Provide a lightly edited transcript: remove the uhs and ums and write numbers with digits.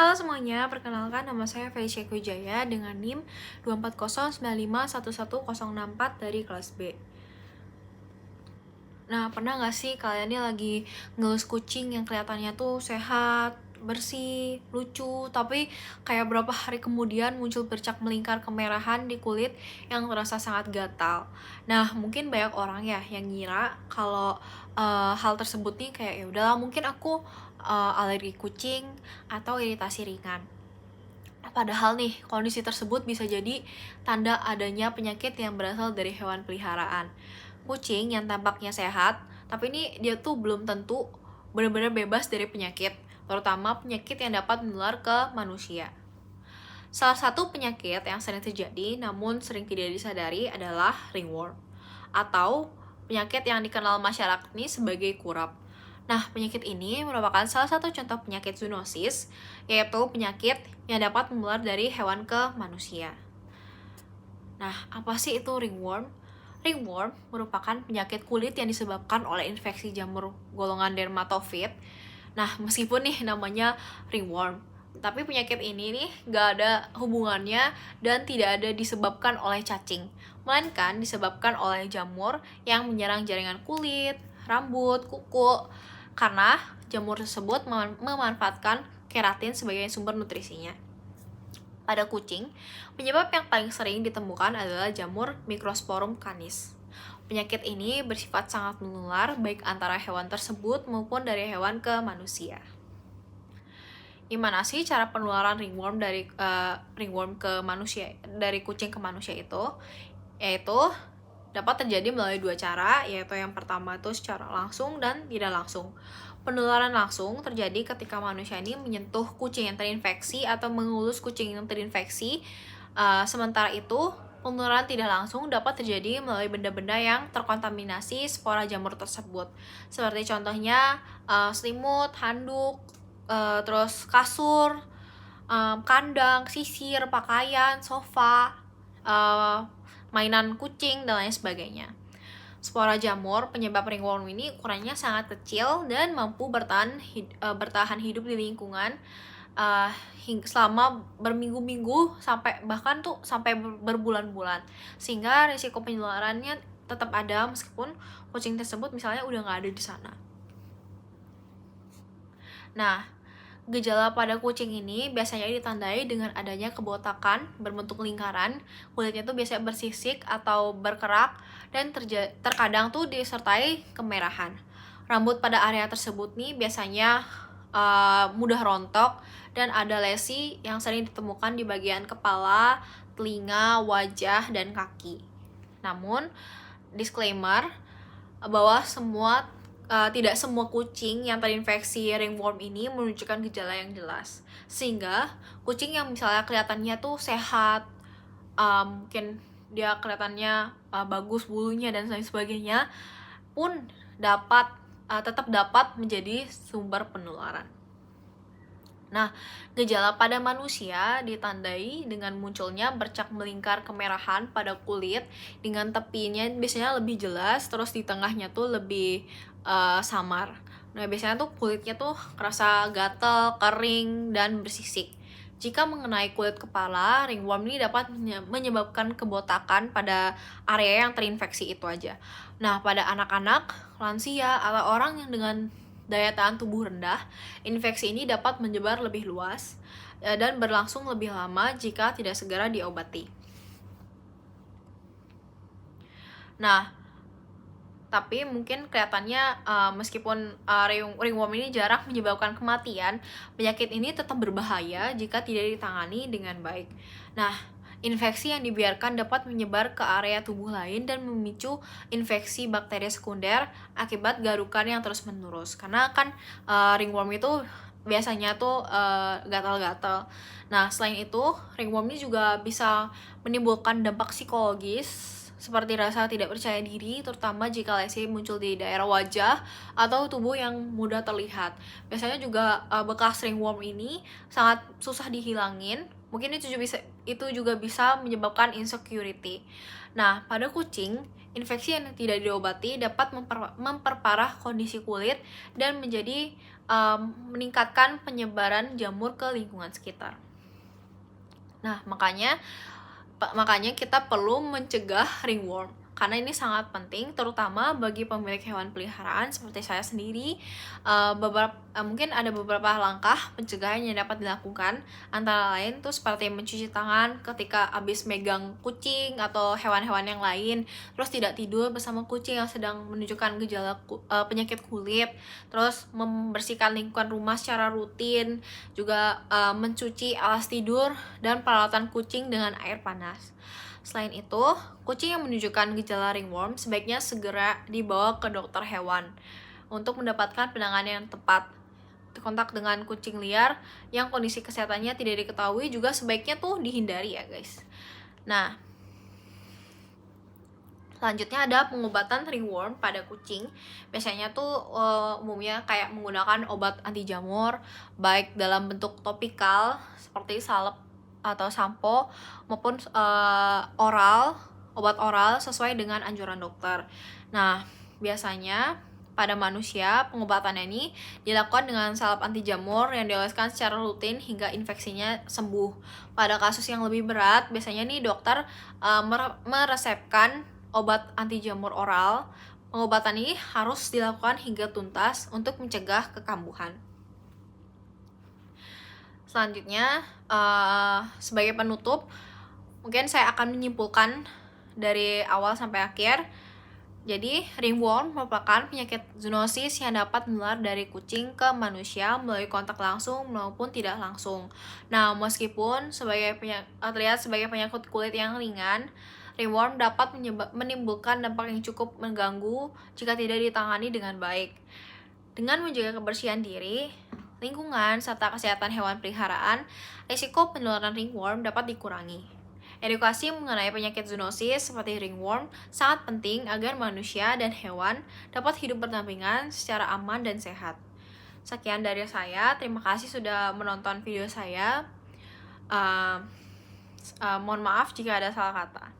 Halo semuanya, perkenalkan nama saya Felicia Wijaya dengan NIM 24095111064 dari kelas B. Nah, pernah nggak sih kalian ini lagi ngelus kucing yang kelihatannya tuh sehat, bersih, lucu, tapi kayak berapa hari kemudian muncul bercak melingkar kemerahan di kulit yang terasa sangat gatal. Nah, mungkin banyak orang ya yang ngira kalau hal tersebut nih kayak ya udahlah mungkin aku alergi kucing atau iritasi ringan. Padahal nih, kondisi tersebut bisa jadi tanda adanya penyakit yang berasal dari hewan peliharaan. Kucing yang tampaknya sehat, tapi ini dia tuh belum tentu benar-benar bebas dari penyakit, terutama penyakit yang dapat menular ke manusia. Salah satu penyakit yang sering terjadi namun sering tidak disadari adalah ringworm, atau penyakit yang dikenal masyarakat ini sebagai kurap. Nah, penyakit ini merupakan salah satu contoh penyakit zoonosis, yaitu penyakit yang dapat menular dari hewan ke manusia. Nah, apa sih itu ringworm? Ringworm merupakan penyakit kulit yang disebabkan oleh infeksi jamur golongan dermatofit. Nah, meskipun nih namanya ringworm, tapi penyakit ini nih gak ada hubungannya dan tidak ada disebabkan oleh cacing, melainkan disebabkan oleh jamur yang menyerang jaringan kulit, rambut, kuku, karena jamur tersebut memanfaatkan keratin sebagai sumber nutrisinya. Pada kucing, penyebab yang paling sering ditemukan adalah jamur Microsporum canis. Penyakit ini bersifat sangat menular baik antara hewan tersebut maupun dari hewan ke manusia. Gimana sih cara penularan ringworm dari ringworm ke manusia, dari kucing ke manusia itu? Yaitu dapat terjadi melalui dua cara, yaitu yang pertama itu secara langsung dan tidak langsung. Penularan langsung terjadi ketika manusia ini menyentuh kucing yang terinfeksi atau mengelus kucing yang terinfeksi. Sementara itu, penularan tidak langsung dapat terjadi melalui benda-benda yang terkontaminasi spora jamur tersebut. Seperti contohnya selimut, handuk, terus kasur, kandang, sisir, pakaian, sofa, mainan kucing, dan lain sebagainya. Spora jamur penyebab ringworm ini ukurannya sangat kecil dan mampu bertahan hidup di lingkungan selama berminggu-minggu sampai berbulan-bulan, sehingga risiko penularannya tetap ada meskipun kucing tersebut misalnya udah nggak ada di sana. Nah, gejala pada kucing ini biasanya ditandai dengan adanya kebotakan berbentuk lingkaran, kulitnya tuh biasanya bersisik atau berkerak, dan terkadang tuh disertai kemerahan. Rambut pada area tersebut nih biasanya mudah rontok dan ada lesi yang sering ditemukan di bagian kepala, telinga, wajah, dan kaki. Namun, disclaimer bahwa tidak semua kucing yang terinfeksi ringworm ini menunjukkan gejala yang jelas. Sehingga kucing yang misalnya kelihatannya tuh sehat, mungkin dia kelihatannya bagus bulunya dan lain sebagainya, pun tetap dapat menjadi sumber penularan. Nah, gejala pada manusia ditandai dengan munculnya bercak melingkar kemerahan pada kulit dengan tepinya biasanya lebih jelas, terus di tengahnya tuh lebih samar. Nah, biasanya tuh kulitnya tuh kerasa gatal, kering, dan bersisik. Jika mengenai kulit kepala, ringworm ini dapat menyebabkan kebotakan pada area yang terinfeksi itu aja. Nah, pada anak-anak, lansia, atau orang yang dengan daya tahan tubuh rendah, infeksi ini dapat menyebar lebih luas dan berlangsung lebih lama jika tidak segera diobati. Nah, tapi mungkin kelihatannya meskipun ringworm ini jarang menyebabkan kematian, penyakit ini tetap berbahaya jika tidak ditangani dengan baik. Nah, infeksi yang dibiarkan dapat menyebar ke area tubuh lain dan memicu infeksi bakteri sekunder akibat garukan yang terus-menerus. Karena kan ringworm itu biasanya tuh gatal-gatal. Nah, selain itu, ringworm ini juga bisa menimbulkan dampak psikologis seperti rasa tidak percaya diri, terutama jika lesi muncul di daerah wajah atau tubuh yang mudah terlihat. Biasanya juga bekas ringworm ini sangat susah dihilangin, Mungkin itu juga bisa menyebabkan insecurity. Nah, pada kucing, infeksi yang tidak diobati dapat memperparah kondisi kulit dan meningkatkan penyebaran jamur ke lingkungan sekitar. Nah, makanya kita perlu mencegah ringworm karena ini sangat penting, terutama bagi pemilik hewan peliharaan seperti saya sendiri. Mungkin ada beberapa langkah pencegahan yang dapat dilakukan, antara lain tuh seperti mencuci tangan ketika habis megang kucing atau hewan-hewan yang lain, terus tidak tidur bersama kucing yang sedang menunjukkan gejala penyakit kulit, terus membersihkan lingkungan rumah secara rutin, juga mencuci alas tidur dan peralatan kucing dengan air panas. Selain itu, kucing yang menunjukkan gejala ringworm sebaiknya segera dibawa ke dokter hewan untuk mendapatkan penanganan yang tepat. Kontak dengan kucing liar yang kondisi kesehatannya tidak diketahui juga sebaiknya tuh dihindari ya guys. Nah, selanjutnya ada pengobatan ringworm pada kucing. Biasanya tuh umumnya kayak menggunakan obat anti jamur, baik dalam bentuk topikal seperti salep atau sampo, maupun obat oral sesuai dengan anjuran dokter. Nah, biasanya pada manusia, pengobatannya ini dilakukan dengan salep anti jamur yang dioleskan secara rutin hingga infeksinya sembuh. Pada kasus yang lebih berat, biasanya nih dokter meresepkan obat anti jamur oral. Pengobatan ini harus dilakukan hingga tuntas untuk mencegah kekambuhan. Selanjutnya, sebagai penutup, mungkin saya akan menyimpulkan dari awal sampai akhir. Jadi, ringworm merupakan penyakit zoonosis yang dapat menular dari kucing ke manusia melalui kontak langsung maupun tidak langsung. Nah, meskipun terlihat sebagai penyakit kulit yang ringan, ringworm dapat menimbulkan dampak yang cukup mengganggu jika tidak ditangani dengan baik. Dengan menjaga kebersihan diri, lingkungan, serta kesehatan hewan peliharaan, risiko penularan ringworm dapat dikurangi. Edukasi mengenai penyakit zoonosis seperti ringworm sangat penting agar manusia dan hewan dapat hidup berdampingan secara aman dan sehat. Sekian dari saya, terima kasih sudah menonton video saya. Mohon maaf jika ada salah kata.